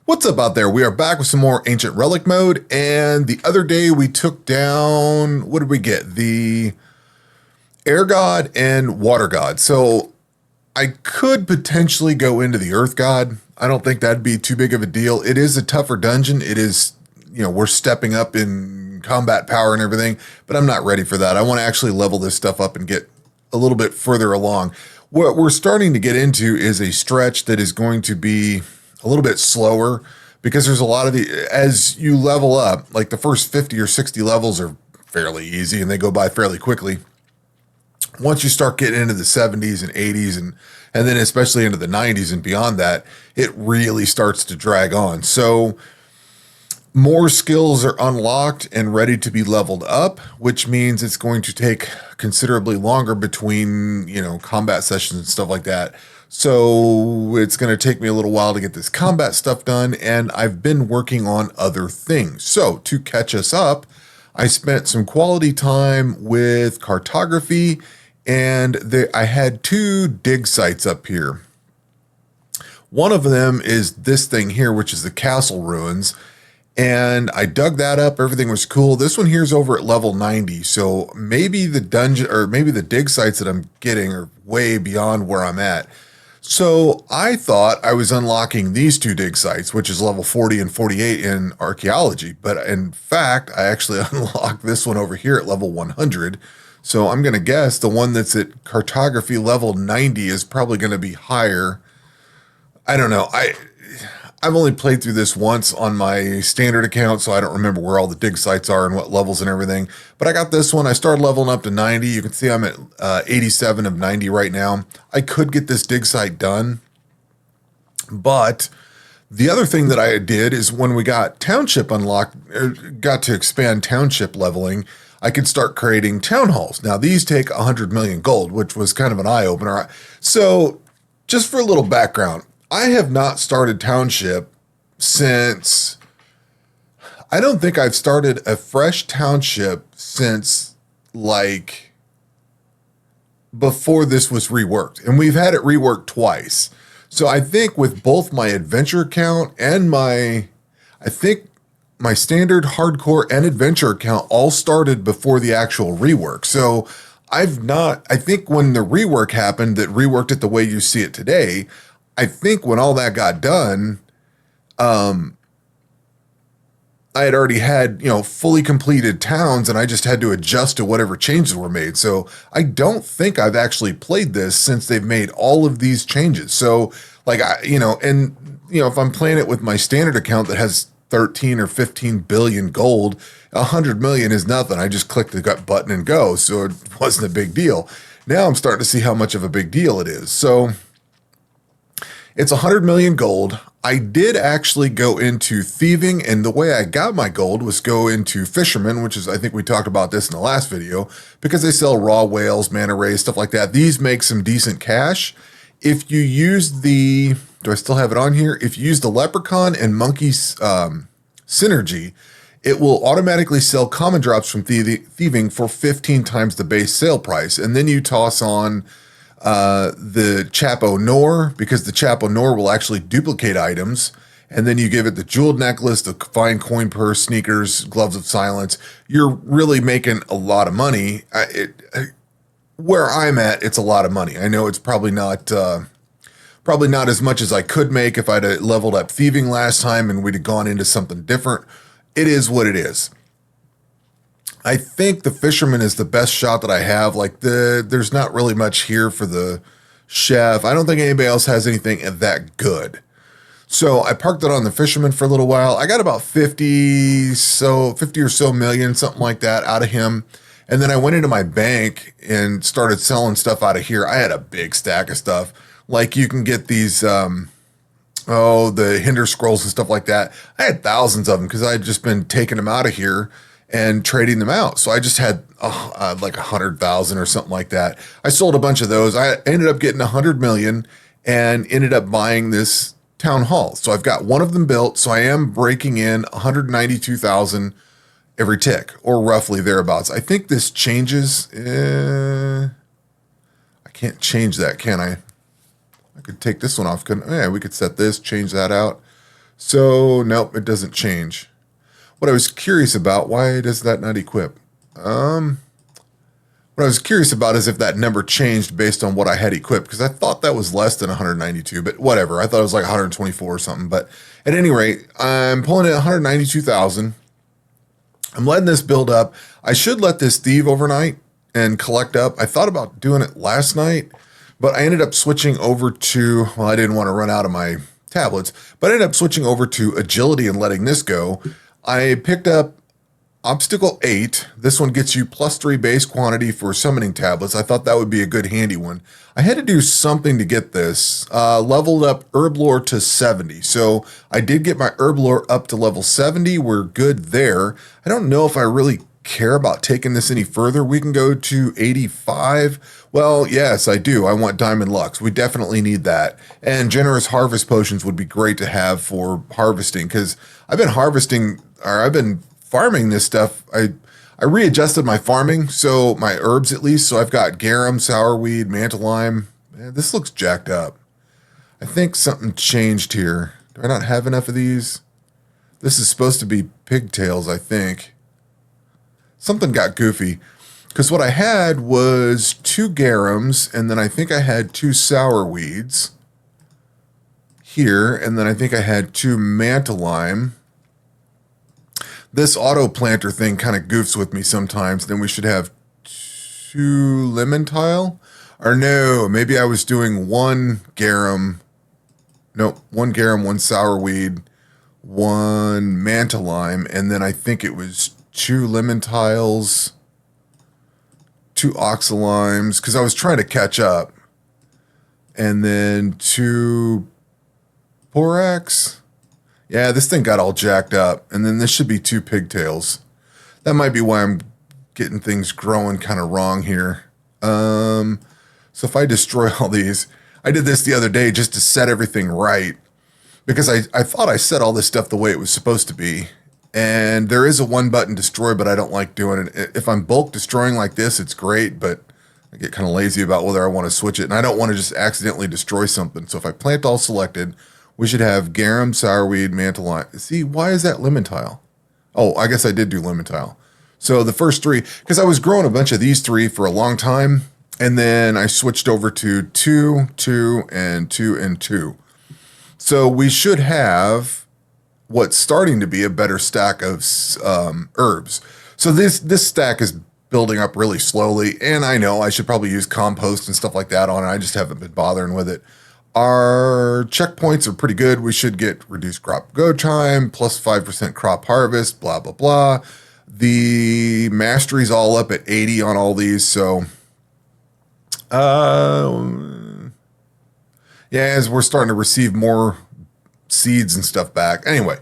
What's up out there? We are back with some more Ancient Relic mode, and the other day we took down, what did we get? The Air God and Water God. So I could potentially go into the Earth God. I don't think that'd be too big of a deal. It is a tougher dungeon. It is, we're stepping up in combat power and everything, but I'm not ready for that. I want to actually level this stuff up and get a little bit further along. What we're starting to get into is a stretch that is going to be a little bit slower because there's a lot of as you level up, like the first 50 or 60 levels are fairly easy and they go by fairly quickly. Once you start getting into the 70s and 80s and then especially into the 90s and beyond that, it really starts to drag on. So more skills are unlocked and ready to be leveled up, which means it's going to take considerably longer between, combat sessions and stuff like that. So it's going to take me a little while to get this combat stuff done, and I've been working on other things. So to catch us up, I spent some quality time with cartography, and I had 2 dig sites up here. One of them is this thing here, which is the castle ruins. And I dug that up. Everything was cool. This one here is over at level 90. So maybe the dungeon or maybe the dig sites that I'm getting are way beyond where I'm at. So I thought I was unlocking these 2 dig sites, which is level 40 and 48 in archaeology. But in fact, I actually unlocked this one over here at level 100. So I'm going to guess the one that's at cartography level 90 is probably going to be higher. I don't know. I've only played through this once on my standard account, so I don't remember where all the dig sites are and what levels and everything. But I got this one. I started leveling up to 90. You can see I'm at 87 of 90 right now. I could get this dig site done. But the other thing that I did is when we got township unlocked, got to expand township leveling, I could start creating town halls. Now, these take 100 million gold, which was kind of an eye-opener. So just for a little background, I have not started township since, I don't think I've started a fresh township since like before this was reworked. And we've had it reworked twice. So I think with both my adventure account and I think my standard, hardcore, and adventure account all started before the actual rework. So I think when the rework happened, that reworked it the way you see it today, I think when all that got done, I had already had, fully completed towns and I just had to adjust to whatever changes were made. So I don't think I've actually played this since they've made all of these changes. So if I'm playing it with my standard account that has 13 or 15 billion gold, 100 million is nothing. I just click the button and go. So it wasn't a big deal. Now I'm starting to see how much of a big deal it is. So it's 100 million gold. I did actually go into thieving, and the way I got my gold was go into fishermen, which is, I think we talked about this in the last video, because they sell raw whales, manta rays, stuff like that. These make some decent cash. If you use do I still have it on here? If you use the leprechaun and monkey synergy, it will automatically sell common drops from thieving for 15 times the base sale price. And then you toss on the Chapo Nor, because the Chapo Nor will actually duplicate items. And then you give it the jeweled necklace, the fine coin purse, sneakers, gloves of silence. You're really making a lot of money. Where I'm at, it's a lot of money. I know it's probably not as much as I could make if I'd leveled up thieving last time and we'd have gone into something different. It is what it is. I think the fisherman is the best shot that I have. There's not really much here for the chef. I don't think anybody else has anything that good. So I parked it on the fisherman for a little while. I got about 50 or so million, something like that out of him. And then I went into my bank and started selling stuff out of here. I had a big stack of stuff. Like you can get these, the Hinder Scrolls and stuff like that. I had thousands of them because I had just been taking them out of here and trading them out. So I just had like 100,000 or something like that. I sold a bunch of those. I ended up getting 100 million and ended up buying this town hall. So I've got one of them built. So I am breaking in 192,000 every tick, or roughly thereabouts. I think this changes. I can't change that, can I? I could take this one off. Yeah, we could set this, change that out. So, nope, it doesn't change. What I was curious about, why does that not equip? What I was curious about is if that number changed based on what I had equipped, because I thought that was less than 192, but whatever. I thought it was like 124 or something. But at any rate, I'm pulling it 192,000. I'm letting this build up. I should let this thieve overnight and collect up. I thought about doing it last night, but I ended up switching over to, well, I didn't want to run out of my tablets, but I ended up switching over to agility and letting this go. I picked up Obstacle 8. This one gets you +3 base quantity for summoning tablets. I thought that would be a good handy one. I had to do something to get this. Leveled up Herb Lore to 70. So I did get my Herb Lore up to level 70. We're good there. I don't know if I really care about taking this any further. We can go to 85. Well, yes, I do. I want Diamond Lux. We definitely need that. And Generous Harvest Potions would be great to have for harvesting, because I've been farming this stuff. I readjusted my farming, so my herbs at least. So I've got garum, sourweed, mantle lime. Man, this looks jacked up. I think something changed here. Do I not have enough of these? This is supposed to be pigtails, I think. Something got goofy, because what I had was 2 garums, and then I think I had 2 sourweeds here, and then I think I had 2 mantle lime. This auto planter thing kind of goofs with me sometimes. Then we should have 2 lemon tile. Or no, maybe I was doing 1 garum. Nope, 1 garum, 1 sourweed, 1 mantle lime. And then I think it was 2 lemon tiles, 2 oxalimes, because I was trying to catch up. And then 2 borax. Yeah, this thing got all jacked up. And then this should be 2 pigtails. That might be why I'm getting things growing kind of wrong here. So if I destroy all these, I did this the other day just to set everything right, because I thought I set all this stuff the way it was supposed to be. And there is a 1-button destroy, but I don't like doing it. If I'm bulk destroying like this, it's great, but I get kind of lazy about whether I want to switch it. And I don't want to just accidentally destroy something. So if I plant all selected, we should have garum, sourweed, mantle lime. See, why is that lemon tile? Oh, I guess I did do lemon tile. So the first 3, because I was growing a bunch of these 3 for a long time, and then I switched over to 2, 2, and 2, and 2. So we should have what's starting to be a better stack of herbs. So this stack is building up really slowly, and I know I should probably use compost and stuff like that on it. I just haven't been bothering with it. Our checkpoints are pretty good. We should get reduced crop go time, plus 5% crop harvest, blah, blah, blah. The mastery's all up at 80 on all these. So, yeah, as we're starting to receive more seeds and stuff back. Anyway,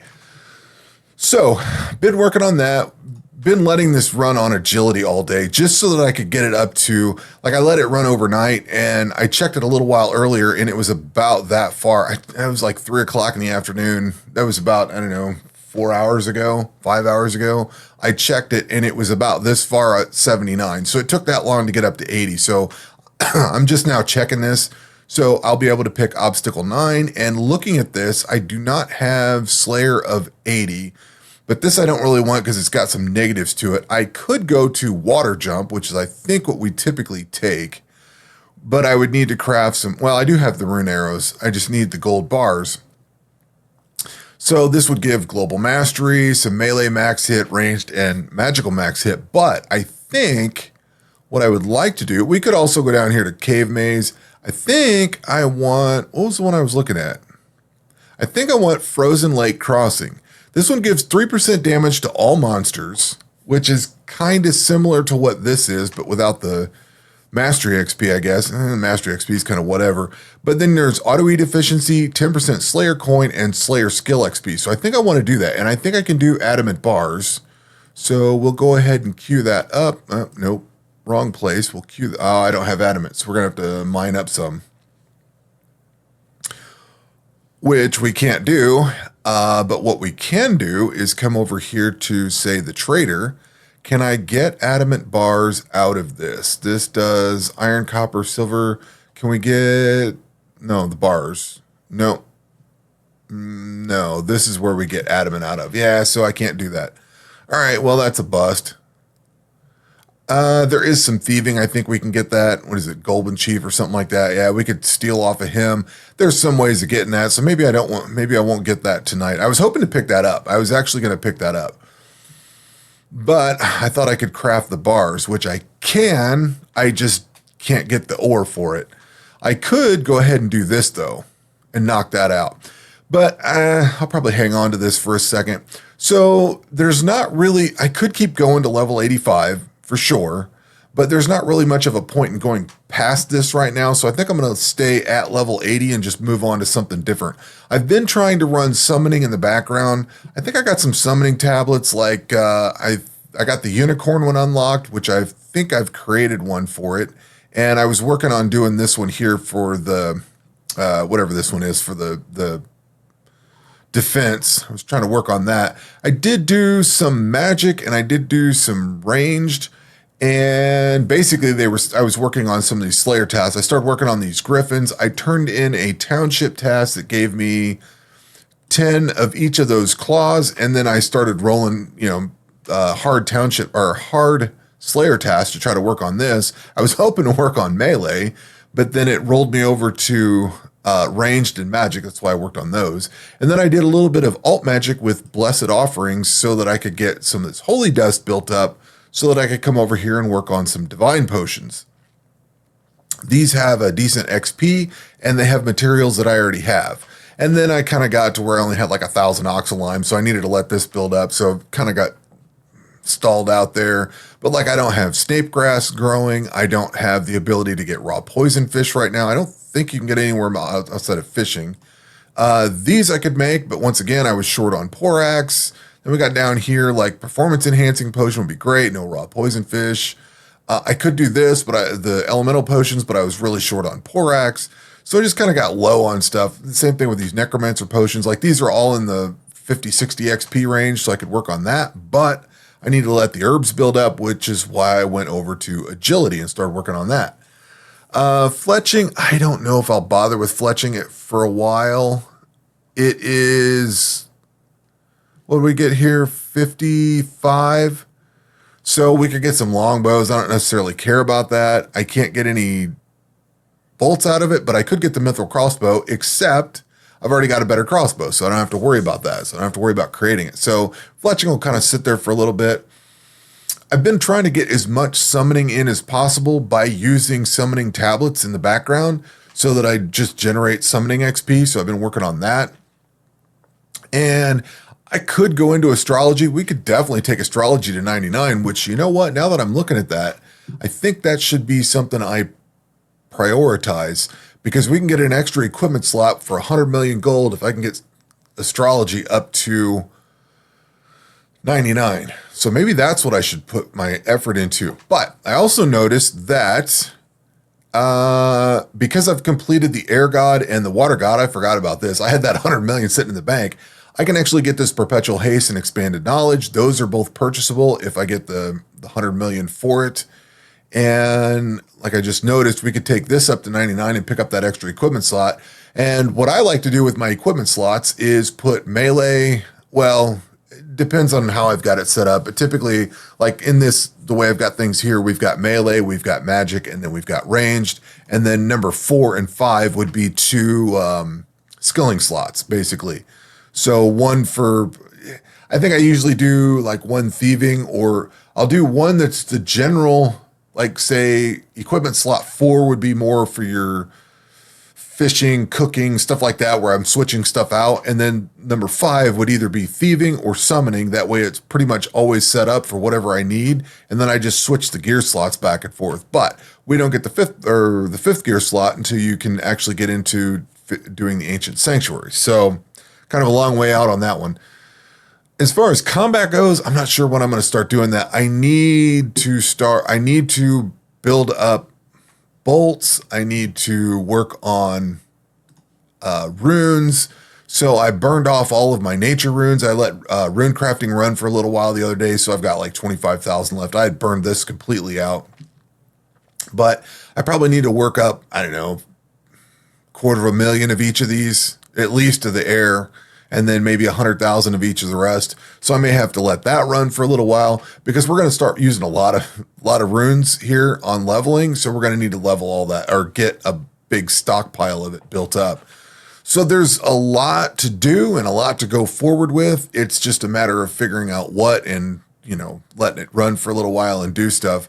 so been working on that. Been letting this run on agility all day just so that I could get it up to, like, I let it run overnight, and I checked it a little while earlier, and it was about that far. It was like 3 o'clock in the afternoon. That was about, I don't know, 4 hours ago, 5 hours ago. I checked it, and it was about this far at 79. So it took that long to get up to 80. So I'm just now checking this. So I'll be able to pick Obstacle 9. And looking at this, I do not have Slayer of 80. But this I don't really want because it's got some negatives to it. I could go to Water Jump, which is I think what we typically take. But I would need to craft some, well, I do have the rune arrows. I just need the gold bars. So this would give global mastery, some melee max hit, ranged, and magical max hit. But I think what I would like to do, we could also go down here to Cave Maze. I think I want, what was the one I was looking at? I think I want Frozen Lake Crossing. This one gives 3% damage to all monsters, which is kind of similar to what this is, but without the Mastery XP, I guess. Mastery XP is kind of whatever. But then there's Auto-Eat Efficiency, 10% Slayer Coin, and Slayer Skill XP. So I think I want to do that. And I think I can do Adamant Bars. So we'll go ahead and queue that up. Nope, wrong place. We'll queue, I don't have Adamant, so we're going to have to mine up some. Which we can't do. But what we can do is come over here to, say, the trader. Can I get adamant bars out of this? This does iron, copper, silver. Can we get, no, the bars. No. No, this is where we get adamant out of. Yeah, so I can't do that. All right, well, that's a bust. There is some thieving. I think we can get that. What is it, Golden Chief or something like that? Yeah, we could steal off of him. There's some ways of getting that. So maybe maybe I won't get that tonight. I was hoping to pick that up. I was actually going to pick that up. But I thought I could craft the bars, which I can. I just can't get the ore for it. I could go ahead and do this though and knock that out. But I'll probably hang on to this for a second. So there's not really, I could keep going to level 85 for sure, but there's not really much of a point in going past this right now. So I think I'm going to stay at level 80 and just move on to something different. I've been trying to run summoning in the background. I think I got some summoning tablets, like I got the unicorn one unlocked, which I think I've created one for it. And I was working on doing this one here for the, whatever this one is, for the defense. I was trying to work on that. I did do some magic and I did do some ranged, and basically I was working on some of these slayer tasks. I started working on these griffins. I turned in a township task that gave me 10 of each of those claws, and then I started rolling, hard township or hard slayer tasks to try to work on this. I was hoping to work on melee, but then it rolled me over to ranged and magic. That's why I worked on those. And then I did a little bit of alt magic with blessed offerings so that I could get some of this holy dust built up so that I could come over here and work on some divine potions. These have a decent XP and they have materials that I already have. And then I kind of got to where I only had like 1,000 oxalime, so I needed to let this build up. So kind of got stalled out there. But like, I don't have snape grass growing. I don't have the ability to get raw poison fish right now. I don't think you can get anywhere outside of fishing. These I could make, but once again, I was short on porax. Then we got down here, like performance enhancing potion would be great. No raw poison fish. I could do this, but the elemental potions, but I was really short on porax. So I just kind of got low on stuff. The same thing with these necromancer potions. Like, these are all in the 50, 60 XP range, so I could work on that. But I need to let the herbs build up, which is why I went over to agility and started working on that. Fletching, I don't know if I'll bother with fletching it for a while. It is, what do we get here? 55. So we could get some longbows. I don't necessarily care about that. I can't get any bolts out of it, but I could get the mithril crossbow, except I've already got a better crossbow, so I don't have to worry about that. So I don't have to worry about creating it. So fletching will kind of sit there for a little bit. I've been trying to get as much summoning in as possible by using summoning tablets in the background so that I just generate summoning XP. So I've been working on that. And I could go into astrology. We could definitely take astrology to 99, which, you know what? Now that I'm looking at that, I think that should be something I prioritize, because we can get an extra equipment slot for 100 million gold if I can get astrology up to 99. So maybe that's what I should put my effort into. But I also noticed that because I've completed the air god and the water god, I forgot about this. I had that 100 million sitting in the bank. I can actually get this perpetual haste and expanded knowledge. Those are both purchasable if I get the 100 million for it. And like I just noticed, we could take this up to 99 and pick up that extra equipment slot. And what I like to do with my equipment slots is put melee, well, it depends on how I've got it set up. But typically, like in this, the way I've got things here, we've got melee, we've got magic, and then we've got ranged. And then number 4 and 5 would be 2 skilling slots, basically. So one for, I think I usually do like 1 thieving, or I'll do one that's the general, like say equipment slot 4 would be more for your fishing, cooking, stuff like that, where I'm switching stuff out. And then number 5 would either be thieving or summoning. That way it's pretty much always set up for whatever I need. And then I just switch the gear slots back and forth. But we don't get the fifth gear slot until you can actually get into doing the ancient sanctuary. So kind of a long way out on that one. As far as combat goes, I'm not sure when I'm going to start doing that. I need to build up bolts. I need to work on runes. So I burned off all of my nature runes. I let rune crafting run for a little while the other day, so I've got like 25,000 left. I had burned this completely out. But I probably need to work up, I don't know, 250,000 of each of these at least of the air, and then maybe 100,000 of each of the rest. So I may have to let that run for a little while because we're going to start using a lot of runes here on leveling. So we're going to need to level all that or get a big stockpile of it built up. So there's a lot to do and a lot to go forward with. It's just a matter of figuring out what and, letting it run for a little while and do stuff.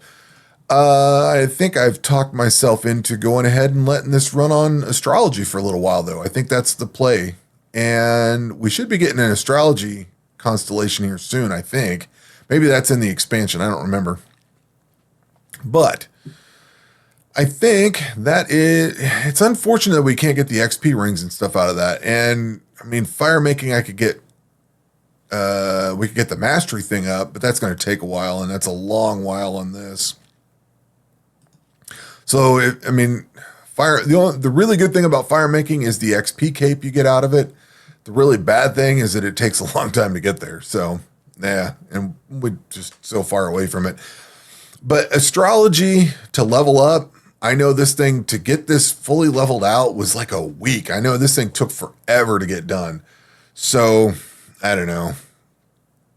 I think I've talked myself into going ahead and letting this run on astrology for a little while, though. I think that's the play. And we should be getting an astrology constellation here soon, I think. Maybe that's in the expansion. I don't remember. But I think that it's unfortunate that we can't get the XP rings and stuff out of that. And I mean, fire making, we could get the mastery thing up, but that's going to take a while, and that's a long while on this. So, the really good thing about fire making is the XP cape you get out of it. The really bad thing is that it takes a long time to get there. So, yeah, and we're just so far away from it. But astrology to level up, I know this thing to get this fully leveled out was like a week. I know this thing took forever to get done. So, I don't know.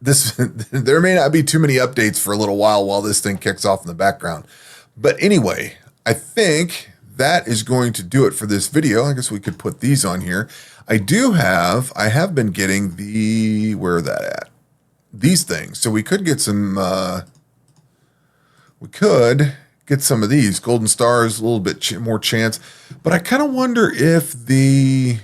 There may not be too many updates for a little while this thing kicks off in the background. But anyway, I think that is going to do it for this video. I guess we could put these on here. I have been getting where are that at? These things. So we could get some, some of these. Golden stars, a little bit more chance. But I kind of wonder if the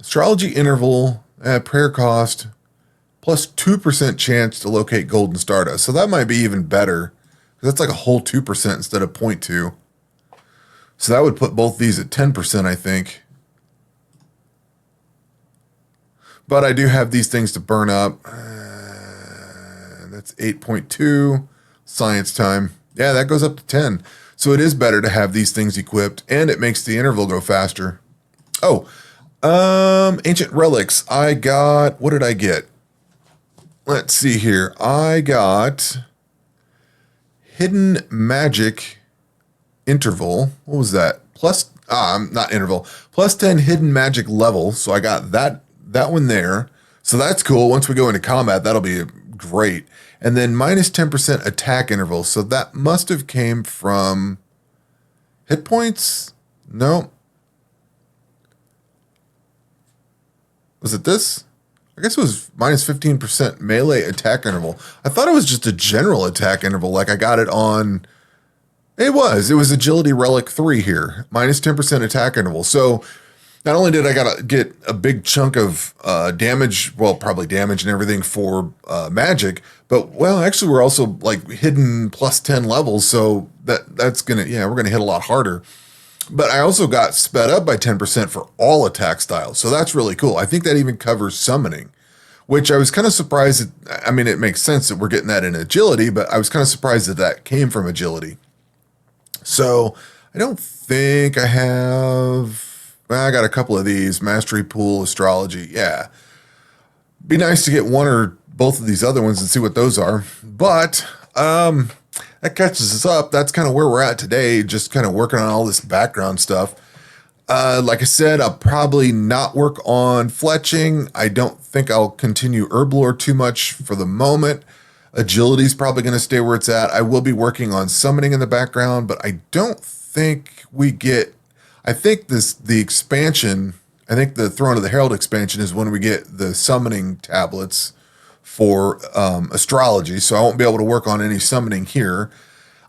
astrology interval, prayer cost, plus 2% chance to locate golden stardust. So that might be even better. That's like a whole 2% instead of 0.2. So that would put both these at 10%, I think. But I do have these things to burn up. That's 8.2. Science time. Yeah, that goes up to 10. So it is better to have these things equipped, and it makes the interval go faster. Oh, ancient relics. What did I get? Let's see here. I got hidden magic interval. What was that? Not interval. Plus 10 hidden magic level. So I got that one there. So that's cool. Once we go into combat, that'll be great. And then minus 10% attack interval. So that must have came from hit points. No. Was it this? I guess it was minus 15% melee attack interval. I thought it was just a general attack interval. Like I got it on. It was agility relic 3 here. Minus 10% attack interval. So not only did I gotta get a big chunk of damage, well, probably damage and everything for magic, but actually we're also like hidden plus 10 levels. So that's we're gonna hit a lot harder. But I also got sped up by 10% for all attack styles. So that's really cool. I think that even covers summoning, which I was kind of surprised. It makes sense that we're getting that in agility, but I was kind of surprised that came from agility. So I don't think I have. I got a couple of these. Mastery pool, astrology. Yeah. Be nice to get one or both of these other ones and see what those are. But that catches us up. That's kind of where we're at today, just kind of working on all this background stuff. Like I said, I'll probably not work on fletching. I don't think I'll continue herblore too much for the moment. Agility is probably going to stay where it's at. I will be working on summoning in the background, but I don't think we get... I think the expansion, I think the Throne of the Herald expansion is when we get the summoning tablets for astrology, so I won't be able to work on any summoning here.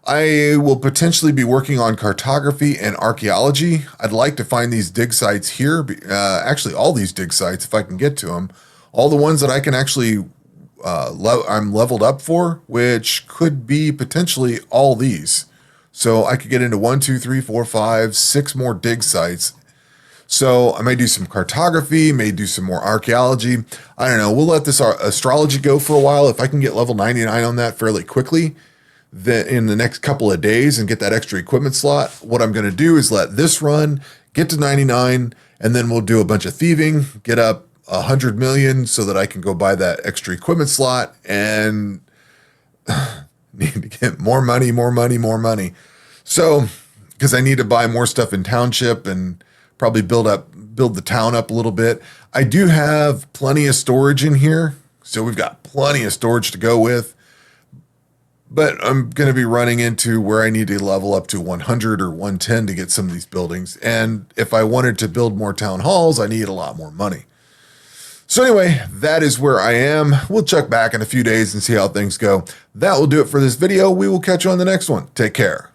I will potentially be working on cartography and archaeology. I'd like to find these dig sites here, actually all these dig sites if I can get to them. All the ones that I can actually, I'm leveled up for, which could be potentially all these. So I could get into 1, 2, 3, 4, 5, 6 more dig sites. So I may do some cartography, may do some more archaeology. I don't know. We'll let this astrology go for a while. If I can get level 99 on that fairly quickly, then in the next couple of days and get that extra equipment slot, what I'm going to do is let this run, get to 99, and then we'll do a bunch of thieving, get up 100 million so that I can go buy that extra equipment slot and need to get more money. So because I need to buy more stuff in township and probably build the town up a little bit. I do have plenty of storage in here, so we've got plenty of storage to go with. But I'm going to be running into where I need to level up to 100 or 110 to get some of these buildings. And if I wanted to build more town halls, I need a lot more money. So anyway, that is where I am. We'll check back in a few days and see how things go. That will do it for this video. We will catch you on the next one. Take care.